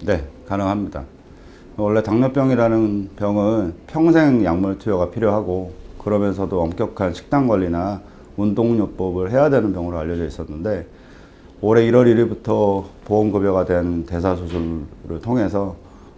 네, 가능합니다. 원래 당뇨병이라는 병은 평생 약물 투여가 필요하고 그러면서도 엄격한 식단 관리나 운동요법을 해야 되는 병으로 알려져 있었는데 올해 1월 1일부터 보험급여가 된 대사수술을 통해서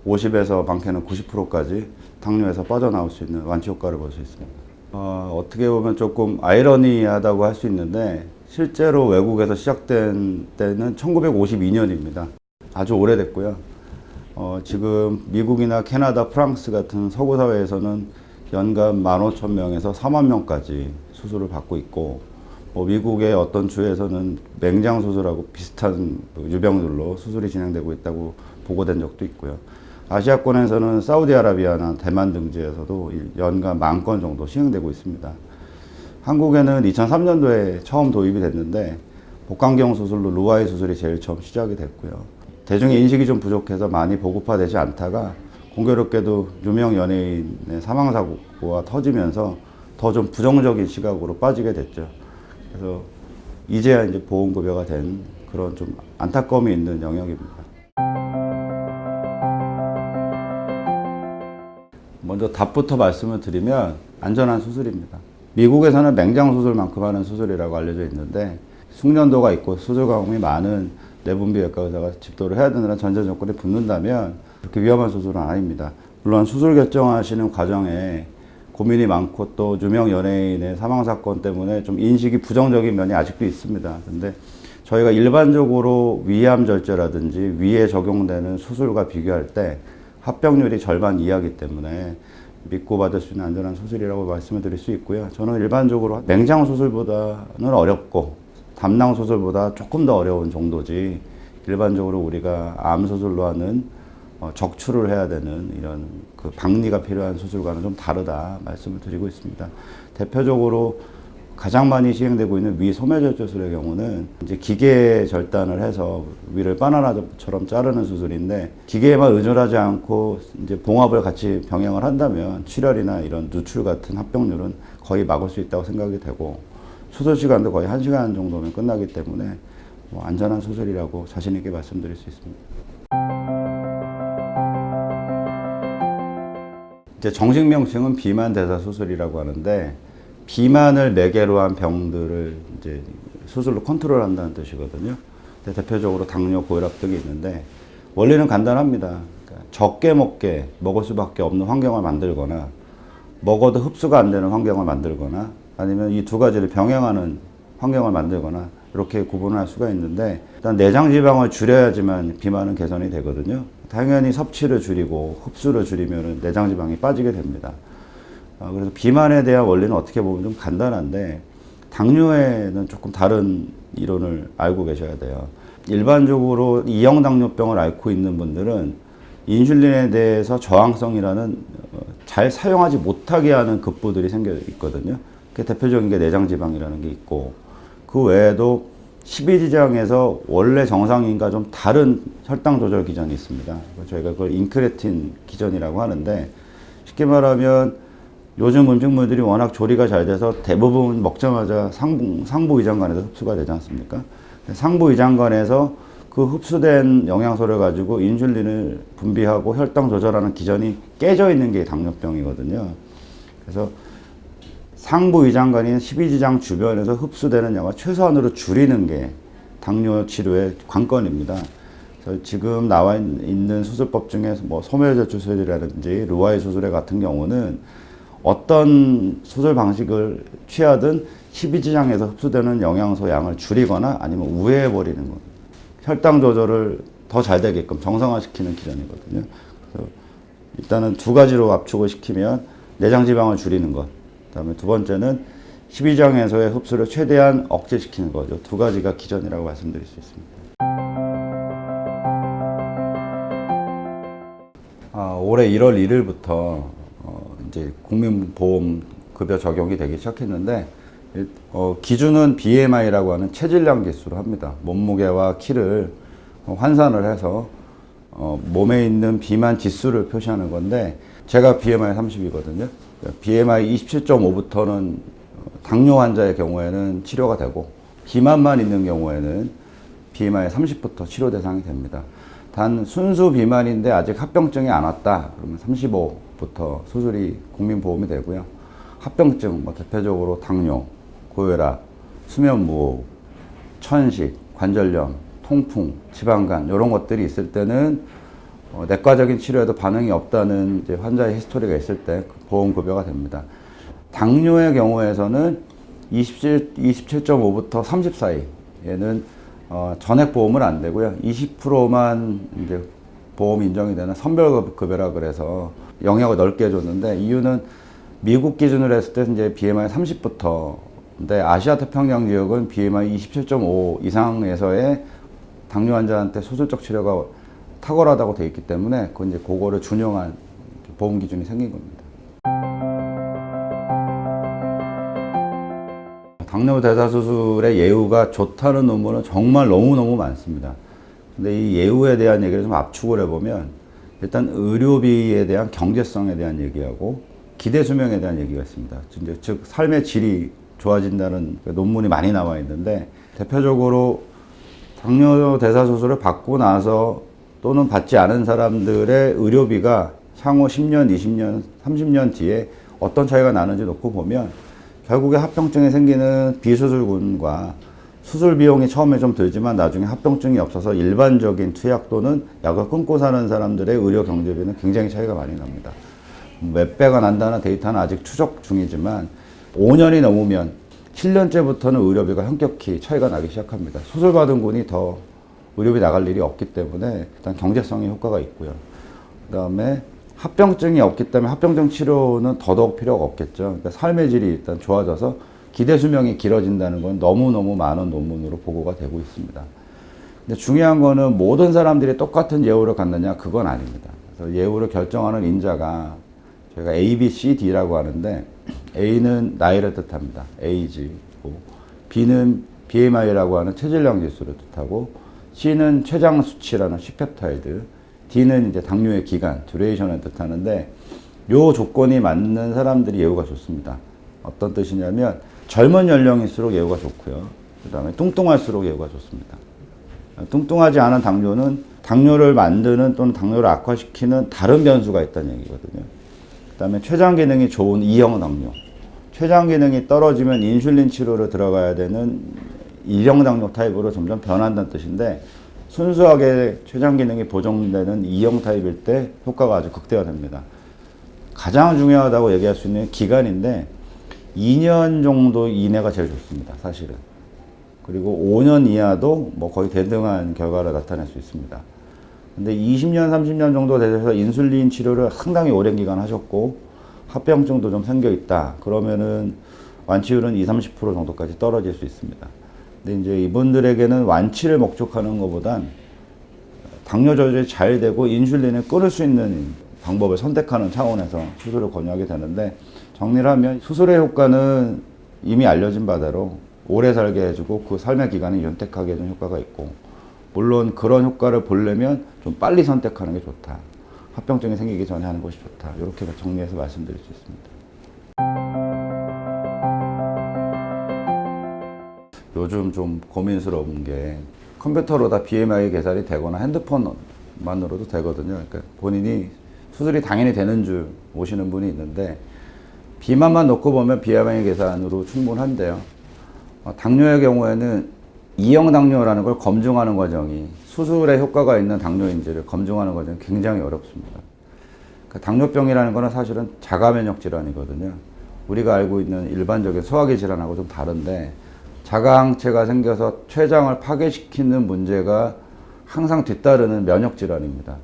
50에서 많게는 90%까지 당뇨에서 빠져나올 수 있는 완치 효과를 볼 수 있습니다. 어떻게 보면 조금 아이러니하다고 할 수 있는데 실제로 외국에서 시작된 때는 1952년입니다. 아주 오래됐고요. 지금 미국이나 캐나다, 프랑스 같은 서구 사회에서는 연간 15,000명에서 4만 명까지 수술을 받고 있고, 미국의 어떤 주에서는 맹장 수술하고 비슷한 유병들로 수술이 진행되고 있다고 보고된 적도 있고요. 아시아권에서는 사우디아라비아나 대만 등지에서도 연간 10,000건 정도 시행되고 있습니다. 한국에는 2003년도에 처음 도입이 됐는데 복강경 수술로 루아이 수술이 제일 처음 시작이 됐고요. 대중의 인식이 좀 부족해서 많이 보급화되지 않다가 공교롭게도 유명 연예인의 사망사고가 터지면서 더 좀 부정적인 시각으로 빠지게 됐죠. 그래서 이제야 이제 보험급여가 된 그런 좀 안타까움이 있는 영역입니다. 먼저 답부터 말씀을 드리면 안전한 수술입니다. 미국에서는 맹장 수술만큼 하는 수술이라고 알려져 있는데 숙련도가 있고 수술 경험이 많은 내분비외과 의사가 집도를 해야 되는 전제 조건이 붙는다면 그렇게 위험한 수술은 아닙니다. 물론 수술 결정하시는 과정에 고민이 많고 또 유명 연예인의 사망사건 때문에 좀 인식이 부정적인 면이 아직도 있습니다. 근데 저희가 일반적으로 위암 절제라든지 위에 적용되는 수술과 비교할 때 합병률이 절반 이하이기 때문에 믿고 받을 수 있는 안전한 수술이라고 말씀을 드릴 수 있고요. 저는 일반적으로 맹장 수술보다는 어렵고 담낭 수술보다 조금 더 어려운 정도지 일반적으로 우리가 암 수술로 하는 적출을 해야 되는 이런 그 박리가 필요한 수술과는 좀 다르다 말씀을 드리고 있습니다. 대표적으로 가장 많이 시행되고 있는 위 소매절제술의 경우는 이제 기계 절단을 해서 위를 바나나처럼 자르는 수술인데 기계에만 의존하지 않고 이제 봉합을 같이 병행을 한다면 출혈이나 이런 누출 같은 합병률은 거의 막을 수 있다고 생각이 되고 수술 시간도 거의 1시간 정도면 끝나기 때문에 안전한 수술이라고 자신 있게 말씀드릴 수 있습니다. 이제 정식 명칭은 비만 대사 수술이라고 하는데 비만을 매개로 한 병들을 이제 수술로 컨트롤한다는 뜻이거든요. 대표적으로 당뇨, 고혈압 등이 있는데 원리는 간단합니다. 그러니까 적게 먹을 수밖에 없는 환경을 만들거나 먹어도 흡수가 안 되는 환경을 만들거나 아니면 이 두 가지를 병행하는 환경을 만들거나 이렇게 구분할 수가 있는데 일단 내장 지방을 줄여야지만 비만은 개선이 되거든요. 당연히 섭취를 줄이고 흡수를 줄이면 내장 지방이 빠지게 됩니다. 그래서 비만에 대한 원리는 어떻게 보면 좀 간단한데 당뇨에는 조금 다른 이론을 알고 계셔야 돼요. 일반적으로 2형 당뇨병을 앓고 있는 분들은 인슐린에 대해서 저항성이라는 잘 사용하지 못하게 하는 급부들이 생겨 있거든요. 그 대표적인 게 내장지방이라는 게 있고 그 외에도 십이지장에서 원래 정상인과 좀 다른 혈당 조절 기전이 있습니다. 저희가 그걸 인크레틴 기전이라고 하는데 쉽게 말하면 요즘 음식물들이 워낙 조리가 잘 돼서 대부분 먹자마자 상부 위장관에서 흡수가 되지 않습니까? 상부 위장관에서 그 흡수된 영양소를 가지고 인슐린을 분비하고 혈당 조절하는 기전이 깨져 있는 게 당뇨병이거든요. 그래서 상부 위장관인 십이지장 주변에서 흡수되는 양을 최소한으로 줄이는 게 당뇨 치료의 관건입니다. 그래서 지금 나와 있는 수술법 중에 소매절제 수술이라든지 루아이 수술 같은 경우는 어떤 수술 방식을 취하든 십이지장에서 흡수되는 영양소 양을 줄이거나 아니면 우회해버리는 것. 혈당 조절을 더 잘 되게끔 정상화시키는 기전이거든요. 그래서 일단은 두 가지로 압축을 시키면 내장 지방을 줄이는 것. 그다음에 두 번째는 십이지장에서의 흡수를 최대한 억제시키는 거죠. 두 가지가 기전이라고 말씀드릴 수 있습니다. 올해 1월 1일부터 이제 국민보험급여 적용이 되기 시작했는데 기준은 BMI라고 하는 체질량 지수로 합니다. 몸무게와 키를 환산을 해서 몸에 있는 비만 지수를 표시하는 건데 제가 BMI 30이거든요. BMI 27.5부터는 당뇨 환자의 경우에는 치료가 되고 비만만 있는 경우에는 BMI 30부터 치료 대상이 됩니다. 단 순수 비만인데 아직 합병증이 안 왔다. 그러면 35부터 수술이 국민보험이 되고요. 합병증, 뭐 대표적으로 당뇨, 고혈압, 수면무호흡, 천식, 관절염, 통풍, 지방간 이런 것들이 있을 때는 내과적인 치료에도 반응이 없다는 이제 환자의 히스토리가 있을 때 보험 급여가 됩니다. 당뇨의 경우에서는 27.5부터 30 사이에는 전액 보험은 안 되고요. 20%만 이제 보험 인정이 되는 선별급여라 그래서 영역을 넓게 해줬는데, 이유는 미국 기준으로 했을 때 이제 BMI 30부터, 근데 아시아 태평양 지역은 BMI 27.5 이상에서의 당뇨 환자한테 수술적 치료가 탁월하다고 되어 있기 때문에 그거를 준용한 보험 기준이 생긴 겁니다. 당뇨 대사 수술의 예후가 좋다는 논문은 정말 너무너무 많습니다. 근데 이 예후에 대한 얘기를 좀 압축을 해보면, 일단 의료비에 대한 경제성에 대한 얘기하고 기대 수명에 대한 얘기가 있습니다. 즉 삶의 질이 좋아진다는 논문이 많이 나와 있는데, 대표적으로 당뇨 대사 수술을 받고 나서 또는 받지 않은 사람들의 의료비가 향후 10년, 20년, 30년 뒤에 어떤 차이가 나는지 놓고 보면, 결국에 합병증이 생기는 비수술군과 수술 비용이 처음에 좀 들지만 나중에 합병증이 없어서 일반적인 투약 또는 약을 끊고 사는 사람들의 의료 경제비는 굉장히 차이가 많이 납니다. 몇 배가 난다는 데이터는 아직 추적 중이지만 5년이 넘으면 7년째부터는 의료비가 현격히 차이가 나기 시작합니다. 수술받은 분이 더 의료비 나갈 일이 없기 때문에 일단 경제성의 효과가 있고요. 그 다음에 합병증이 없기 때문에 합병증 치료는 더더욱 필요가 없겠죠. 그러니까 삶의 질이 일단 좋아져서 기대 수명이 길어진다는 건 너무너무 많은 논문으로 보고가 되고 있습니다. 근데 중요한 거는 모든 사람들이 똑같은 예후를 갖느냐, 그건 아닙니다. 그래서 예후를 결정하는 인자가 저희가 A, B, C, D라고 하는데, A는 나이를 뜻합니다. 에이지고, B는 BMI라고 하는 체질량 지수를 뜻하고, C는 췌장 수치라는 C펩타이드, D는 이제 당뇨의 기간, 듀레이션을 뜻하는데, 요 조건이 맞는 사람들이 예후가 좋습니다. 어떤 뜻이냐면, 젊은 연령일수록 예후가 좋고요. 그 다음에 뚱뚱할수록 예후가 좋습니다. 뚱뚱하지 않은 당뇨는 당뇨를 만드는 또는 당뇨를 악화시키는 다른 변수가 있다는 얘기거든요. 그 다음에 췌장 기능이 좋은 E형 당뇨. 췌장 기능이 떨어지면 인슐린 치료를 들어가야 되는 1형 당뇨 타입으로 점점 변한다는 뜻인데, 순수하게 췌장 기능이 보정되는 2형 타입일 때 효과가 아주 극대화됩니다. 가장 중요하다고 얘기할 수 있는 기간인데 2년 정도 이내가 제일 좋습니다, 사실은. 그리고 5년 이하도 뭐 거의 대등한 결과를 나타낼 수 있습니다. 근데 20년, 30년 정도 되셔서 인슐린 치료를 상당히 오랜 기간 하셨고 합병증도 좀 생겨 있다. 그러면은 완치율은 20, 30% 정도까지 떨어질 수 있습니다. 근데 이제 이분들에게는 완치를 목적하는 것보단 당뇨 조절이 잘 되고 인슐린을 끊을 수 있는 방법을 선택하는 차원에서 수술을 권유하게 되는데, 정리를 하면 수술의 효과는 이미 알려진 바대로 오래 살게 해주고 그 삶의 기간을 연택하게 해주는 효과가 있고, 물론 그런 효과를 보려면 좀 빨리 선택하는 게 좋다. 합병증이 생기기 전에 하는 것이 좋다. 이렇게 정리해서 말씀드릴 수 있습니다. 요즘 좀 고민스러운 게 컴퓨터로 다 BMI 계산이 되거나 핸드폰만으로도 되거든요. 그러니까 본인이 수술이 당연히 되는 줄 오시는 분이 있는데, 비만만 놓고 보면 BMI 계산으로 충분한데요. 당뇨의 경우에는 2형 당뇨라는 걸 검증하는 과정이, 수술에 효과가 있는 당뇨인지를 검증하는 과정이 굉장히 어렵습니다. 그러니까 당뇨병이라는 거는 사실은 자가면역 질환이거든요. 우리가 알고 있는 일반적인 소화기 질환하고 좀 다른데, 자가항체가 생겨서 췌장을 파괴시키는 문제가 항상 뒤따르는 면역 질환입니다.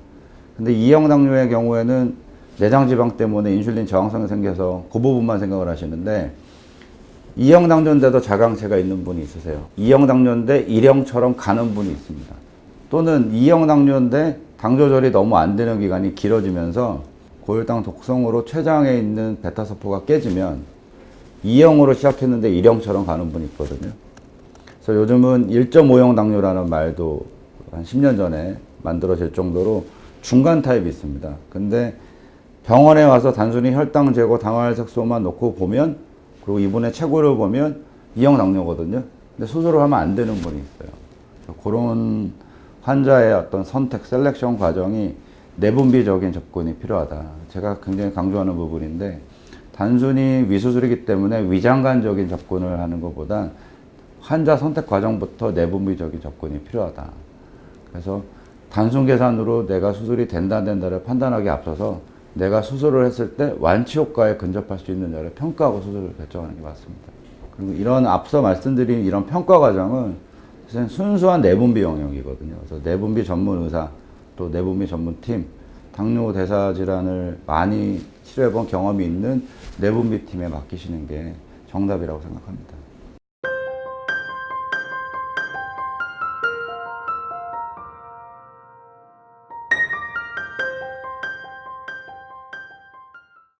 근데 2형 당뇨의 경우에는 내장 지방 때문에 인슐린 저항성이 생겨서 그 부분만 생각을 하시는데, 2형 당뇨인데도 자가항체가 있는 분이 있으세요. 2형 당뇨인데 1형처럼 가는 분이 있습니다. 또는 2형 당뇨인데 당 조절이 너무 안 되는 기간이 길어지면서 고혈당 독성으로 췌장에 있는 베타세포가 깨지면 2형으로 시작했는데 1형처럼 가는 분이 있거든요. 그래서 요즘은 1.5형 당뇨라는 말도 한 10년 전에 만들어질 정도로 중간 타입이 있습니다. 근데 병원에 와서 단순히 혈당 제거, 당화혈색소만 놓고 보면, 그리고 이분의 체구를 보면 2형 당뇨거든요. 근데 수술을 하면 안 되는 분이 있어요. 그래서 그런 환자의 어떤 선택, 셀렉션 과정이 내분비적인 접근이 필요하다. 제가 굉장히 강조하는 부분인데 단순히 위수술이기 때문에 위장관적인 접근을 하는 것보단 환자 선택 과정부터 내분비적인 접근이 필요하다. 그래서 단순 계산으로 내가 수술이 된다 안 된다를 판단하기 앞서서 내가 수술을 했을 때 완치 효과에 근접할 수 있느냐를 평가하고 수술을 결정하는 게 맞습니다. 그리고 이런 앞서 말씀드린 이런 평가 과정은 사실 순수한 내분비 영역이거든요. 그래서 내분비 전문 의사 또 내분비 전문 팀, 당뇨 대사 질환을 많이 치료해본 경험이 있는 내분비 팀에 맡기시는 게 정답이라고 생각합니다.